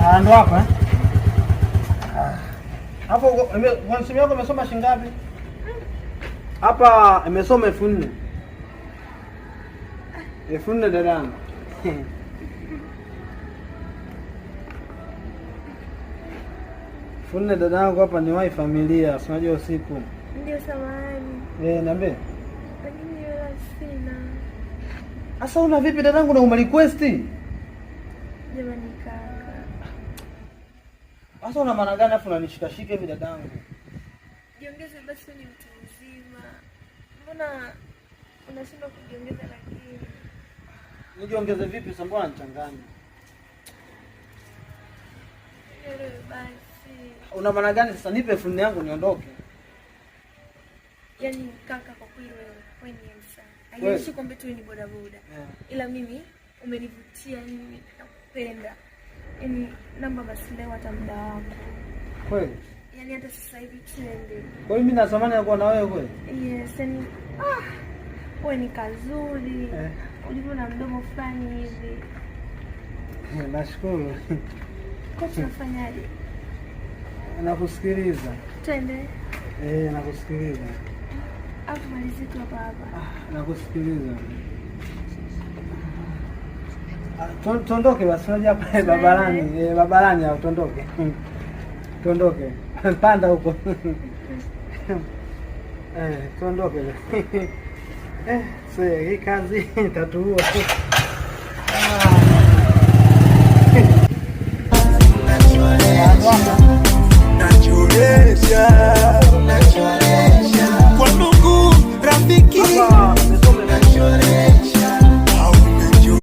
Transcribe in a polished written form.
Ndo hapa eh? Hapo kwa simu yako umesoma shilingi ngapi? Hapa imesoma 4000. 4000 dadangu. Funne dadangu hapa ni wai familia, unajua usiku. Ndio samahani. Niambie. Lakini hela sina. Asa una vipi dadangu na uma request? Jamani kaka. Asa una maana gani afu unanishikashika hivi dadangu? Jiongeze basi ni mtu mzima. Mbona unashindwa kujiongeza lakini? Nijiongeze vipi sasa mbona nichanganya? Yale basi. Una maana gani sasa nipe phone yangu niondoke? Yaani kaka kwa kweli wewe ni msa. Haijalishi kwamba tu ni boda boda. Yeah. Ila mimi umenivutia, mimi nakupenda. Yaani namba basi leo hata muda wako. Kweli? Yaani hata sasa hivi twende. Kwa hiyo mimi natamani kuwa na wewe kweli? Yes, yaani wewe ni kazuri. Ulivyo na mdomo fulani hivi. Nashukuru. Kwa tunafanyaje? Nakusikiliza. Twende. Nakusikiliza. Hapo malizi tu hapa. Nakusikiliza. Tuondoke basi, unajua hapa barabarani, barabarani au tuondoke. Tuondoke. Panda huko. Tuondoke. Sasa hii kazi itatuua.